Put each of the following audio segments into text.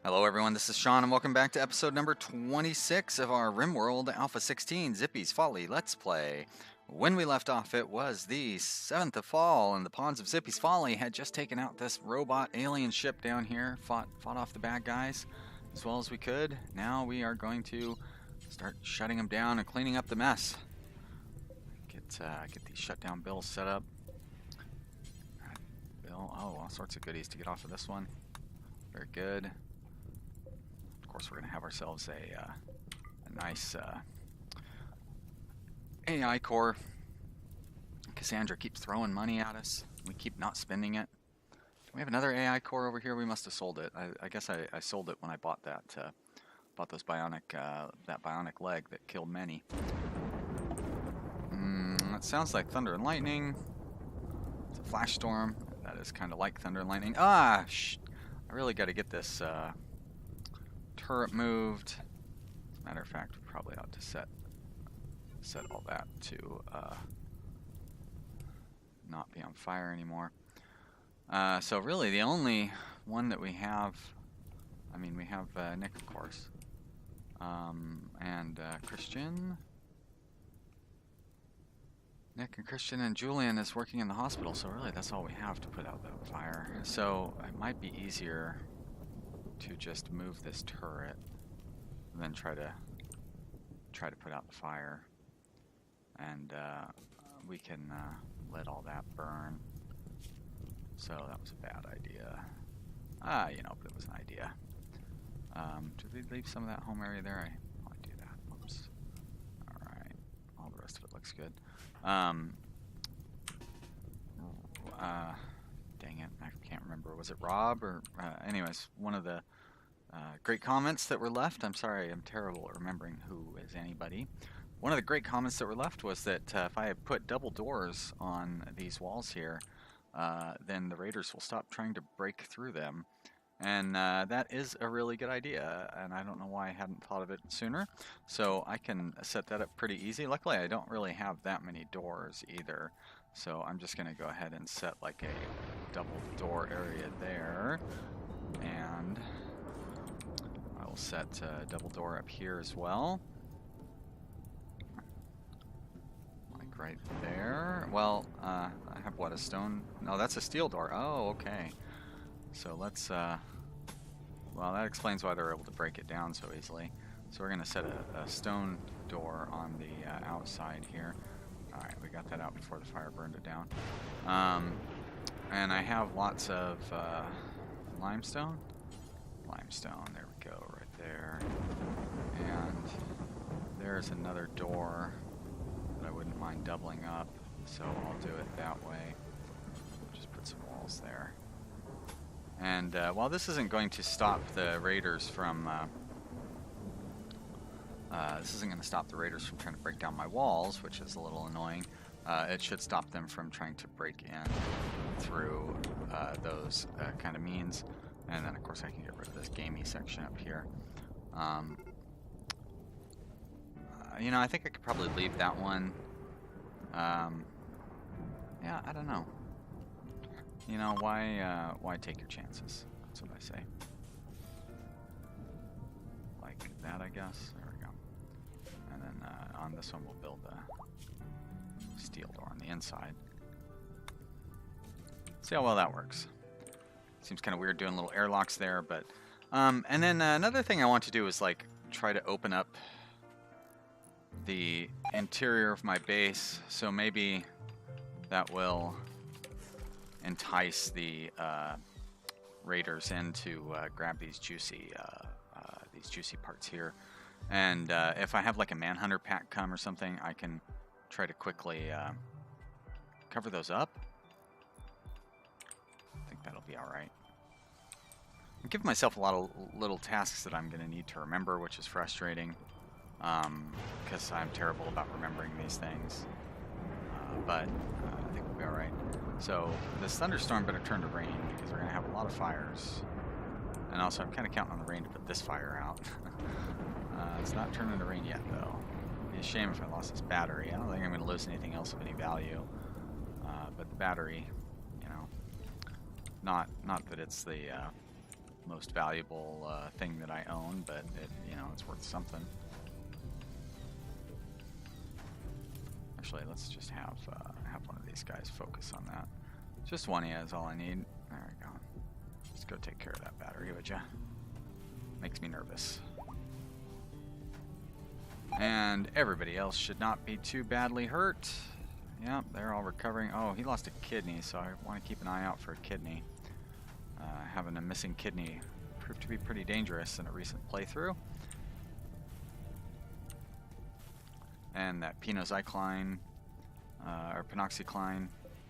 Hello everyone, this is Sean and welcome back to episode number 26 of our Rimworld A16 Zippy's Folly Let's Play. When we left off it was the 7th of fall and the pawns of Zippy's Folly had just taken out this robot alien ship down here, fought off the bad guys as well as we could. Now we are going to start shutting them down and cleaning up the mess. Get these shutdown bills set up. Bill, oh, all sorts of goodies to get off of this one. Very good. Of course, we're going to have ourselves a nice AI core. Cassandra keeps throwing money at us. We keep not spending it. We have another AI core over here. We must have sold it. I guess I sold it when I bought that. Bought those bionic that bionic leg that killed many. That sounds like thunder and lightning. It's a flash storm. That is kind of like thunder and lightning. I really got to get this turret moved. As a matter of fact, we probably ought to set all that to not be on fire anymore. So really, the only one that we have, I mean, we have Nick, of course, and Christian. Nick and Christian and Julian is working in the hospital, so really that's all we have to put out the fire. So it might be easier to just move this turret and then try to put out the fire, and we can let all that burn. So that was a bad idea. You know, but it was an idea. Did we leave some of that home area there? I want to do that. Oops. Alright. All the rest of it looks good. Dang it, I can't remember. Was it Rob or anyways, one of the great comments that were left. I'm sorry, I'm terrible at remembering who is anybody. One of the great comments that were left was that if I had put double doors on these walls here, then the raiders will stop trying to break through them. And that is a really good idea, and I don't know why I hadn't thought of it sooner. So I can set that up pretty easy. Luckily, I don't really have that many doors either. So I'm just going to go ahead and set like a double door area there. And I will set a double door up here as well. Like right there. Well, I have what, a stone? No, that's a steel door. Oh, okay. So let's, well, that explains why they're able to break it down so easily. So we're going to set a stone door on the outside here. Alright, we got that out before the fire burned it down. And I have lots of limestone. Limestone, there we go, right there. And there's another door that I wouldn't mind doubling up. So I'll do it that way. Just put some walls there. And while this isn't going to stop the raiders from trying to break down my walls, which is a little annoying, it should stop them from trying to break in through those kind of means. And then of course I can get rid of this gamey section up here. You know, I think I could probably leave that one. Yeah, I don't know. You know, why take your chances? That's what I say. Like that, I guess. There we go. And then on this one, we'll build a steel door on the inside. See how well that works. Seems kind of weird doing little airlocks there, but... and then another thing I want to do is, like, try to open up the interior of my base, so maybe that will entice the raiders in to grab these juicy parts here. And if I have like a manhunter pack come or something, I can try to quickly cover those up. I think that'll be alright. I'm giving myself a lot of little tasks that I'm going to need to remember, which is frustrating, because I'm terrible about remembering these things. But I think we'll be alright. So this thunderstorm better turn to rain, because we're going to have a lot of fires. And also I'm kind of counting on the rain to put this fire out. It's not turning to rain yet, though. It'd be a shame if I lost this battery. I don't think I'm going to lose anything else of any value. But the battery, you know, not that it's the most valuable thing that I own, but you know, it's worth something. Actually, let's just have one of these guys focus on that. Just one is all I need. There we go. Just go take care of that battery, would ya? Makes me nervous. And everybody else should not be too badly hurt. Yep, they're all recovering. Oh, he lost a kidney, so I want to keep an eye out for a kidney. Having a missing kidney proved to be pretty dangerous in a recent playthrough. And that penoxycline, or penoxycline,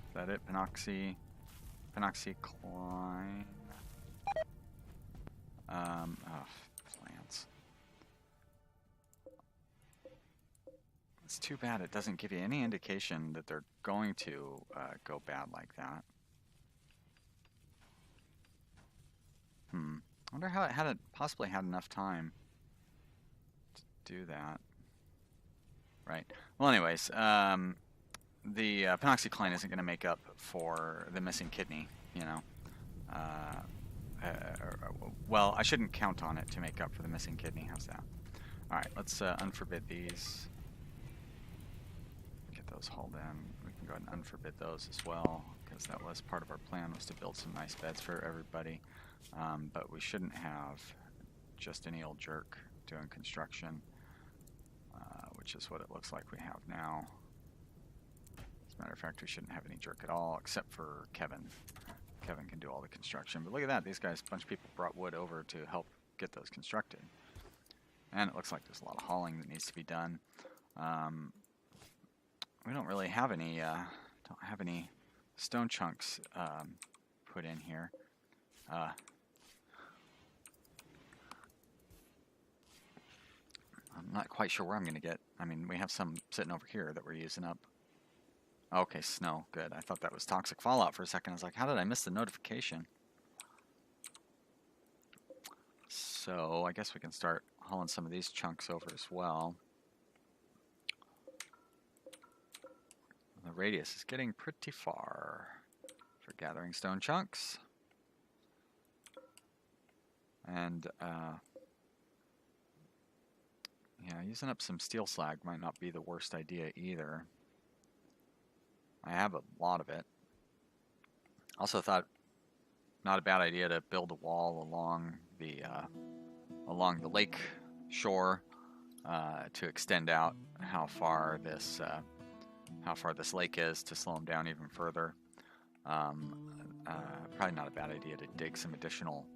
is that it? Penoxycline. Oh, plants. It's too bad it doesn't give you any indication that they're going to go bad like that. I wonder how it possibly had enough time to do that. Right. Well, anyways, the penoxycline isn't going to make up for the missing kidney, you know. Well, I shouldn't count on it to make up for the missing kidney. How's that? All right, let's unforbid these. Get those hauled in. We can go ahead and unforbid those as well, because that was part of our plan, was to build some nice beds for everybody. But we shouldn't have just any old jerk doing construction, which is what it looks like we have now. As a matter of fact, we shouldn't have any jerk at all, except for Kevin. Kevin can do all the construction. But look at that, these guys, a bunch of people brought wood over to help get those constructed. And it looks like there's a lot of hauling that needs to be done. We don't really have any, stone chunks put in here. I'm not quite sure where I'm going to get. I mean, we have some sitting over here that we're using up. Okay, snow. Good. I thought that was toxic fallout for a second. I was like, how did I miss the notification? So I guess we can start hauling some of these chunks over as well. The radius is getting pretty far for gathering stone chunks. And yeah, using up some steel slag might not be the worst idea either. I have a lot of it. Also thought not a bad idea to build a wall along the lake shore to extend out how far this lake is, to slow them down even further. Probably not a bad idea to dig some additional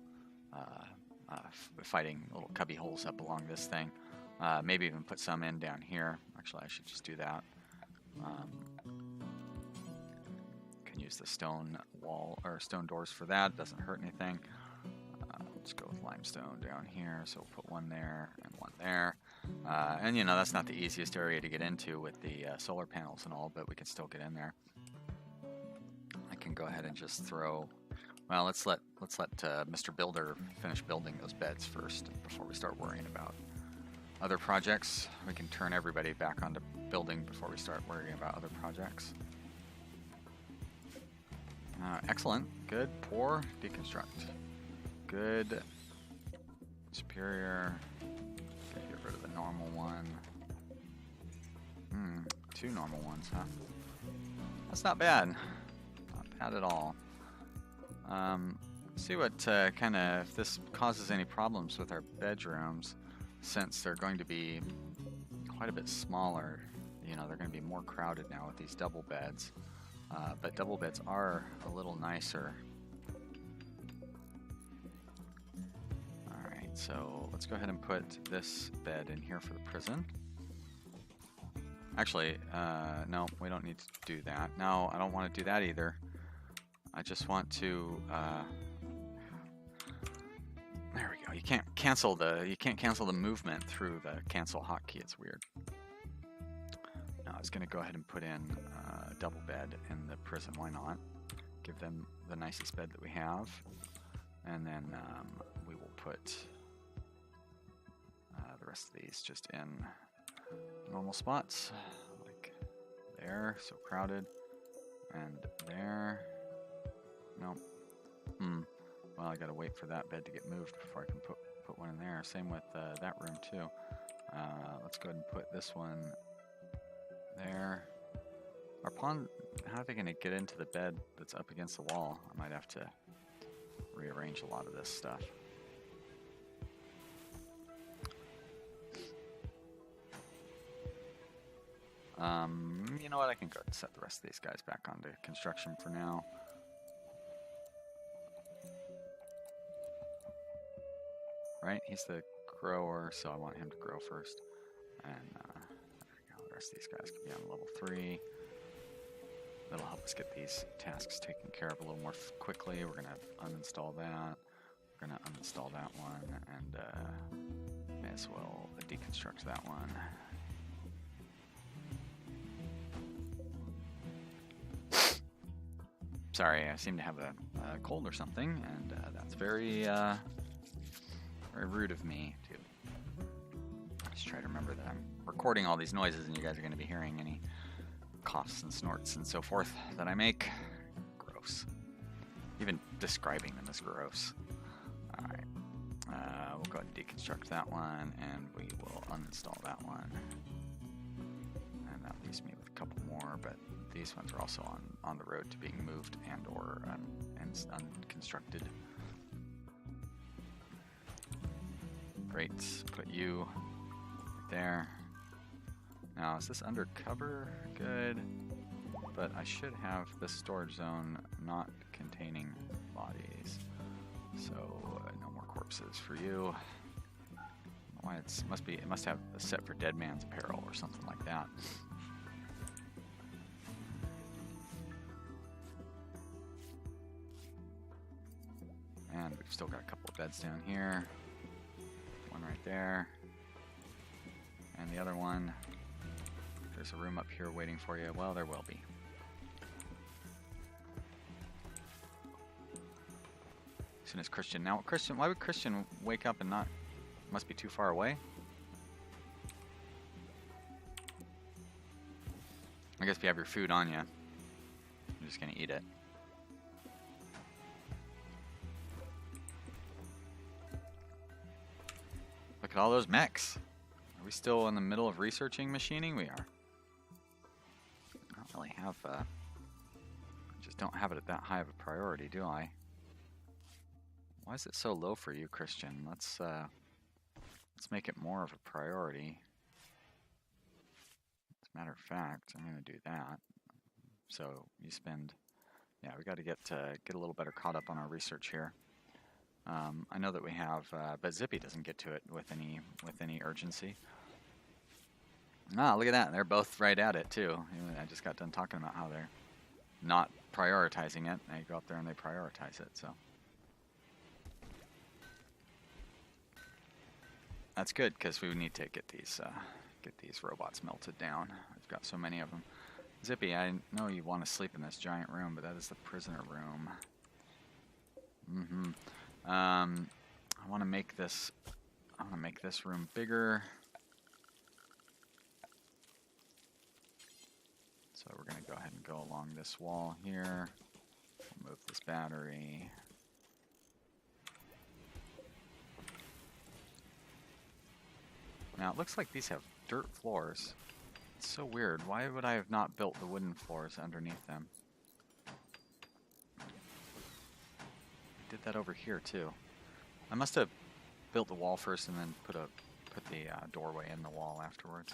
fighting little cubby holes up along this thing. Maybe even put some in down here. Actually, I should just do that. Can use the stone wall or stone doors for that. Doesn't hurt anything. Let's go with limestone down here. So we'll put one there and one there. And you know, that's not the easiest area to get into with the solar panels and all, but we can still get in there. I can go ahead and just throw. Well, let's let Mr. Builder finish building those beds first before we start worrying about other projects. We can turn everybody back onto building before we start worrying about other projects. Excellent. Good. Poor. Deconstruct. Good. Superior. Okay, get rid of the normal one. Two normal ones, huh? That's not bad. Not bad at all. See what kind of, if this causes any problems with our bedrooms, since they're going to be quite a bit smaller. You know, they're going to be more crowded now with these double beds. But double beds are a little nicer. Alright, so let's go ahead and put this bed in here for the prison. Actually, no, we don't need to do that. No, I don't want to do that either. I just want to, there we go. You can't cancel the movement through the cancel hotkey. It's weird. No, I was going to go ahead and put in a double bed in the prison. Why not? Give them the nicest bed that we have. And then we will put the rest of these just in normal spots. Like there, so crowded. And there. Nope. Well, Well, I gotta wait for that bed to get moved before I can put one in there. Same with that room too. Let's go ahead and put this one there. Our pawn, how are they gonna get into the bed that's up against the wall? I might have to rearrange a lot of this stuff. You know what? I can go ahead and set the rest of these guys back onto construction for now. Right? He's the grower, so I want him to grow first. And there we go. The rest of these guys can be on level 3. That'll help us get these tasks taken care of a little more quickly. We're going to uninstall that. We're going to uninstall that one, and may as well deconstruct that one. Sorry, I seem to have a cold or something, and that's very rude of me to just try to remember that I'm recording all these noises, and you guys are going to be hearing any coughs and snorts and so forth that I make. Gross. Even describing them is gross. All right, we'll go ahead and deconstruct that one, and we will uninstall that one. And that leaves me with a couple more, but these ones are also on the road to being moved and or unconstructed. Great, put you right there. Now, is this undercover? Good, but I should have this storage zone not containing bodies. So no more corpses for you. Why it must have a set for dead man's apparel or something like that. And we've still got a couple of beds down here. One right there. And the other one, there's a room up here waiting for you. Well, there will be. As soon as Christian. Now, Christian, why would Christian wake up and not? Must be too far away. I guess if you have your food on you, you're just gonna eat it. Look at all those mechs. Are we still in the middle of researching machining? We are. I don't really have, I just don't have it at that high of a priority, do I? Why is it so low for you, Christian? Let's make it more of a priority. As a matter of fact, I'm going to do that. So you spend, yeah, we got to get a little better caught up on our research here. I know that we have, but Zippy doesn't get to it with any urgency. Ah, look at that! They're both right at it too. I just got done talking about how they're not prioritizing it. They go up there and they prioritize it. So that's good because we need to get these robots melted down. We've got so many of them. Zippy, I know you want to sleep in this giant room, but that is the prisoner room. I want to make this room bigger. So we're going to go ahead and go along this wall here. We'll move this battery. Now it looks like these have dirt floors. It's so weird. Why would I have not built the wooden floors underneath them? I did that over here too. I must have built the wall first and then put the doorway in the wall afterwards.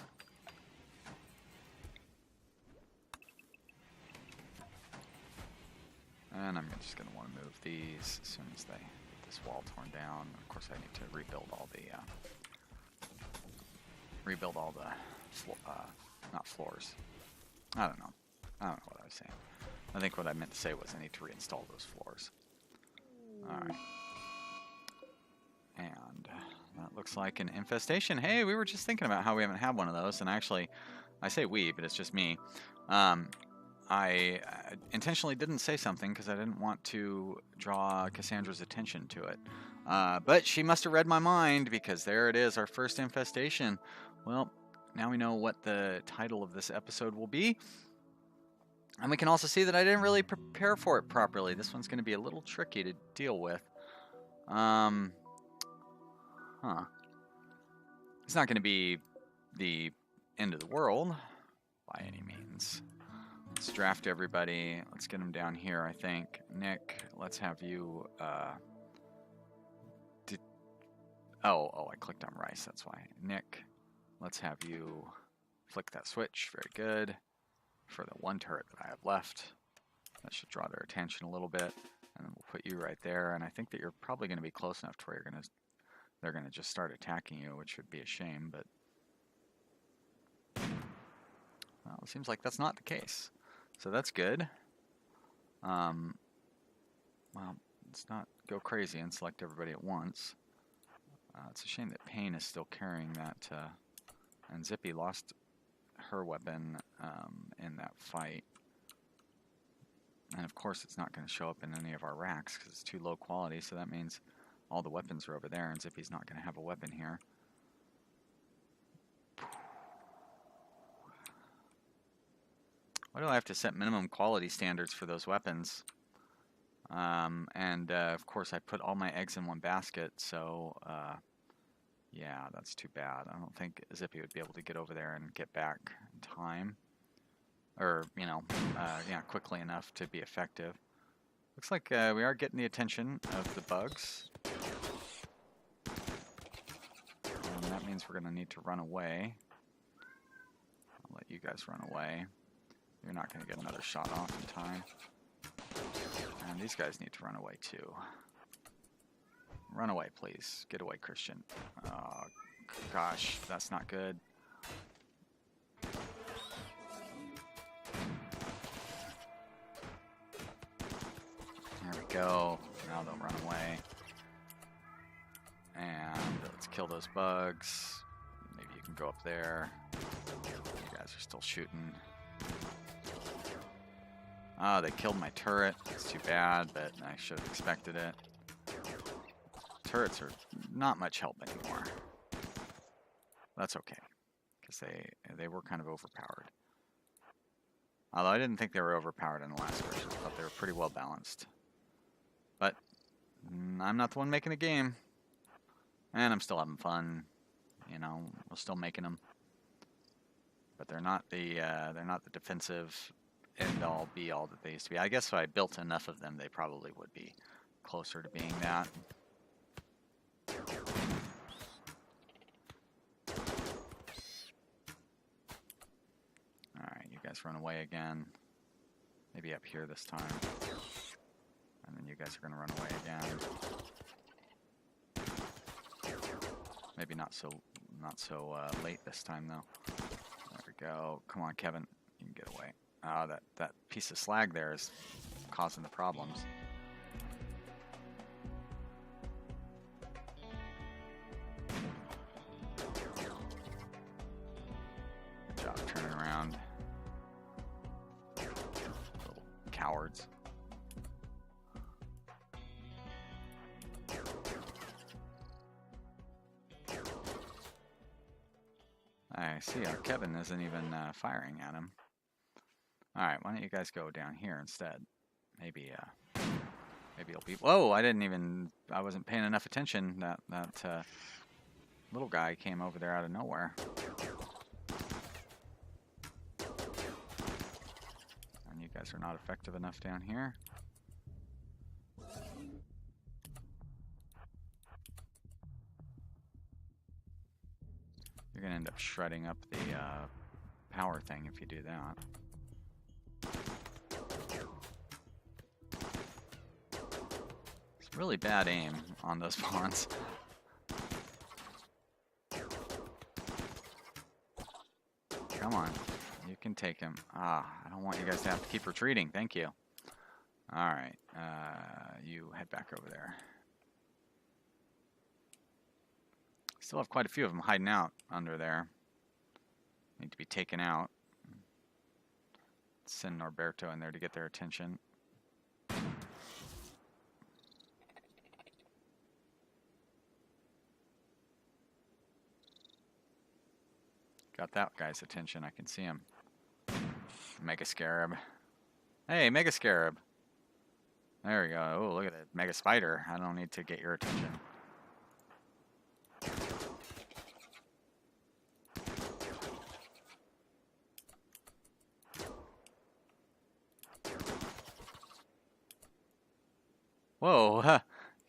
And I'm just going to want to move these as soon as they get this wall torn down. Of course, I need to rebuild all the not floors. I don't know what I was saying. I think what I meant to say was I need to reinstall those floors. All right. And that looks like an infestation. Hey, we were just thinking about how we haven't had one of those, and actually, I say we, but it's just me. I intentionally didn't say something because I didn't want to draw Cassandra's attention to it. But she must have read my mind because there it is, our first infestation. Well, now we know what the title of this episode will be. And we can also see that I didn't really prepare for it properly. This one's going to be a little tricky to deal with. Huh. It's not going to be the end of the world by any means. Let's draft everybody. Let's get them down here, I think. Nick, let's have you... Oh, I clicked on rice, that's why. Nick, let's have you flick that switch. Very good. For the one turret that I have left. That should draw their attention a little bit. And then we'll put you right there. And I think that you're probably going to be close enough to where they're going to just start attacking you, which would be a shame, but... Well, it seems like that's not the case. So that's good. Well, let's not go crazy and select everybody at once. It's a shame that Pain is still carrying that, and Zippy lost her weapon in that fight. And of course it's not going to show up in any of our racks because it's too low quality, so that means all the weapons are over there and Zippy's not going to have a weapon here. Why do I have to set minimum quality standards for those weapons? Of course I put all my eggs in one basket, so yeah, that's too bad. I don't think Zippy would be able to get over there and get back in time. Or, you know, yeah, quickly enough to be effective. Looks like we are getting the attention of the bugs. And that means we're going to need to run away. I'll let you guys run away. You're not going to get another shot off in time. And these guys need to run away too. Run away, please. Get away, Christian. Oh, gosh, that's not good. There we go. Now they'll run away. And let's kill those bugs. Maybe you can go up there. You guys are still shooting. Oh, they killed my turret. That's too bad, but I should have expected it. Turrets are not much help anymore. That's okay, because they were kind of overpowered. Although I didn't think they were overpowered in the last version. I thought they were pretty well balanced. But I'm not the one making the game. And I'm still having fun. You know, we're still making them. But they're not the defensive end-all, be-all that they used to be. I guess if I built enough of them, they probably would be closer to being that. Alright, you guys run away again. Maybe up here this time. And then you guys are going to run away again. Maybe not so late this time, though. There we go. Come on, Kevin. You can get away. Oh, that piece of slag there is causing the problems. Good job turning around. Little cowards. I see our Kevin isn't even firing at him. Alright, why don't you guys go down here instead? Maybe it'll be... Whoa, I wasn't paying enough attention. That little guy came over there out of nowhere. And you guys are not effective enough down here. You're going to end up shredding up the power thing if you do that. It's really bad aim on those pawns. Come on, you can take him. I don't want you guys to have to keep retreating. Thank you. Alright, you head back over there. Still have quite a few of them hiding out under there. Need to be taken out. Send Norberto in there to get their attention. Got that guy's attention. I can see him. Mega Scarab. Hey, Mega Scarab. There we go. Oh, look at it. Mega spider. I don't need to get your attention. Whoa, huh.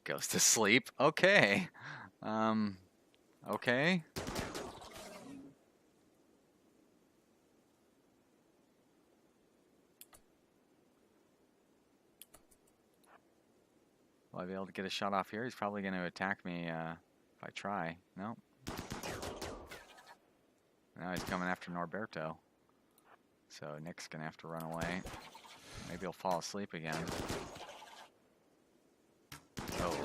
Goes to sleep. Okay. Okay. Will I be able to get a shot off here? He's probably going to attack me if I try. Nope. Now he's coming after Norberto. So Nick's going to have to run away. Maybe he'll fall asleep again. Oh,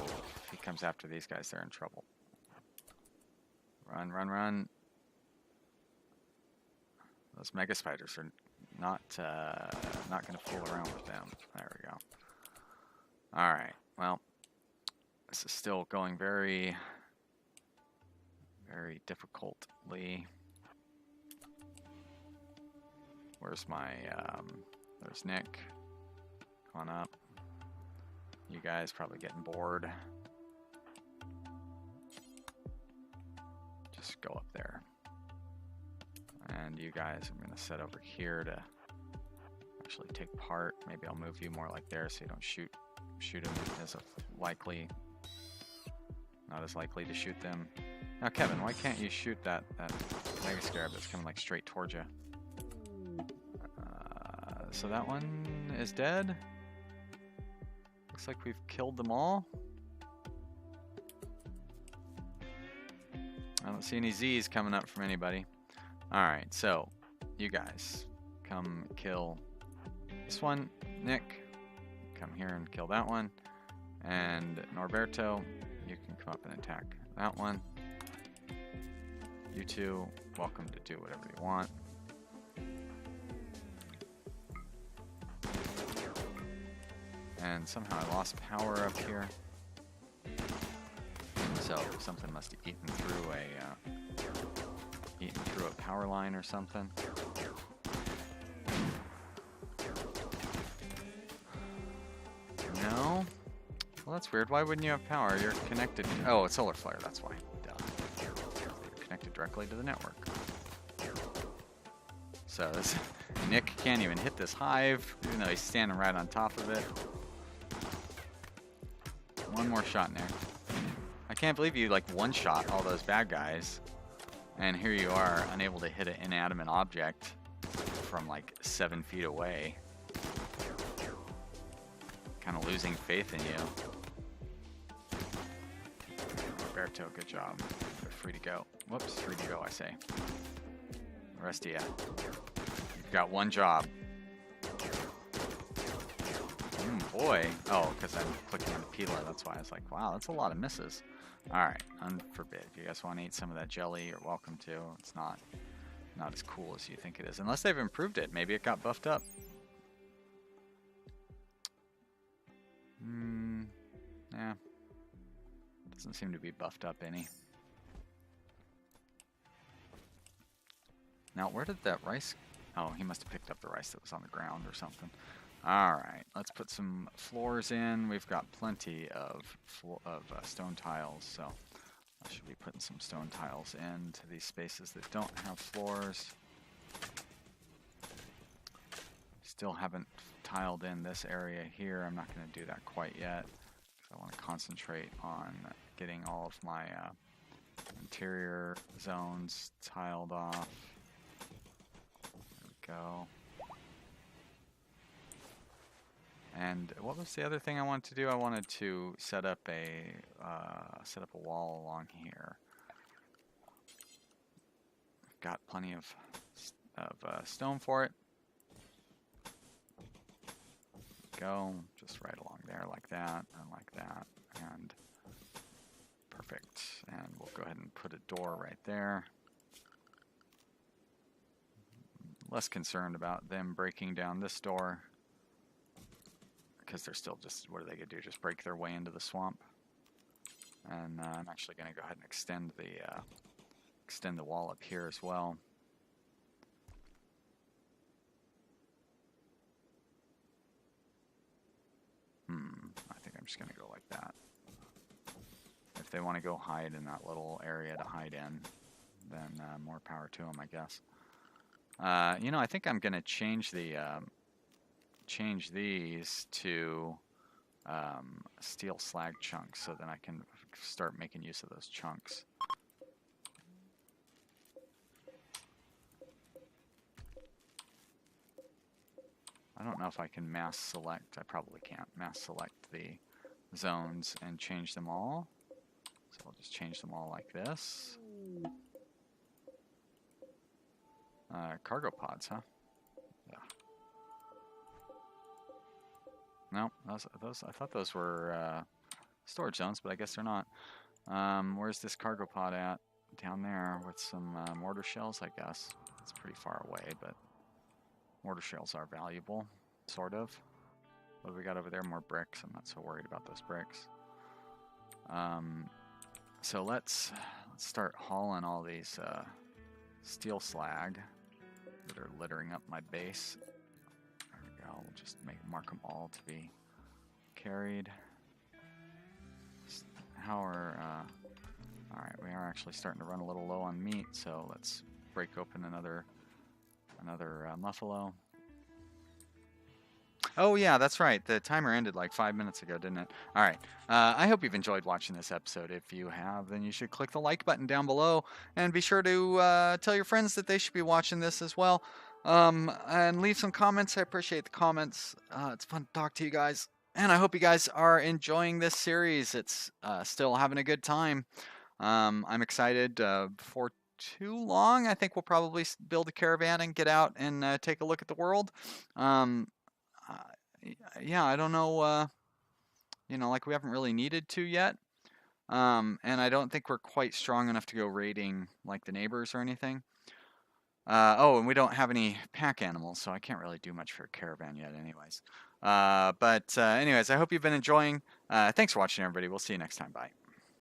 if he comes after these guys, they're in trouble. Run, run, run. Those mega spiders are not going to fool around with them. There we go. All right. Well, this is still going very, very difficultly. Where's my, there's Nick. Come on up. You guys probably getting bored. Just go up there. And you guys, I'm gonna set over here to actually take part. Maybe I'll move you more like there so you don't shoot them as likely. Not as likely to shoot them. Now, Kevin, why can't you shoot that mega scarab that's coming like straight towards you? So that one is dead. Looks like we've killed them all. I don't see any Z's coming up from anybody. Alright, so you guys come kill this one. Nick, come here and kill that one. And Norberto, you can come up and attack that one. You two, welcome to do whatever you want. And somehow I lost power up here. So something must have eaten through a power line or something. No? Well, that's weird. Why wouldn't you have power? You're connected. Oh, it's solar flare. That's why. Duh. You're connected directly to the network. So this Nick can't even hit this hive, even though he's standing right on top of it. One more shot in there. I can't believe you like one-shot all those bad guys, and here you are, unable to hit an inanimate object from like 7 feet away. Kind of losing faith in you. Roberto, good job. You're free to go. Whoops, free to go, I say. The rest of you, you've got one job. Boy. Oh, because I'm clicking on the peeler. That's why I was like, wow, that's a lot of misses. Alright, unforbid. If you guys want to eat some of that jelly, you're welcome to. It's not as cool as you think it is. Unless they've improved it. Maybe it got buffed up. Yeah. Doesn't seem to be buffed up any. Now, where did that rice... Oh, he must have picked up the rice that was on the ground or something. Alright, let's put some floors in. We've got plenty of stone tiles, so I should be putting some stone tiles into these spaces that don't have floors. Still haven't tiled in this area here. I'm not going to do that quite yet. I want to concentrate on getting all of my interior zones tiled off. There we go. And what was the other thing I wanted to do? I wanted to set up a wall along here. Got plenty of stone for it. Go just right along there, like that, and perfect. And we'll go ahead and put a door right there. Less concerned about them breaking down this door, because they're still just, what are they going to do? Just break their way into the swamp. And I'm actually going to go ahead and extend the wall up here as well. I think I'm just going to go like that. If they want to go hide in that little area to hide in, then more power to them, I guess. You know, I think I'm going to change these to steel slag chunks so then I can start making use of those chunks. I don't know if I can mass select. I probably can't mass select the zones and change them all. So I'll just change them all like this. Cargo pods, huh? Yeah. No, those I thought those were storage zones, but I guess they're not. Where's this cargo pod at? Down there with some mortar shells, I guess. It's pretty far away, but mortar shells are valuable, sort of. What do we got over there? More bricks. I'm not so worried about those bricks. So let's start hauling all these steel slag that are littering up my base. There we go. We'll just mark them all to be carried. How are all right? We are actually starting to run a little low on meat, so let's break open another muffalo. Oh yeah, that's right. The timer ended like 5 minutes ago, didn't it? All right. I hope you've enjoyed watching this episode. If you have, then you should click the like button down below, and be sure to tell your friends that they should be watching this as well. And leave some comments. I appreciate the comments. It's fun to talk to you guys, and I hope you guys are enjoying this series. It's still having a good time. I'm excited. Before too long, I think we'll probably build a caravan and get out and take a look at the world. Yeah, I don't know, you know, like we haven't really needed to yet. And I don't think we're quite strong enough to go raiding like the neighbors or anything. Oh, and we don't have any pack animals, so I can't really do much for a caravan yet anyways. Anyways, I hope you've been enjoying. Thanks for watching, everybody. We'll see you next time. Bye.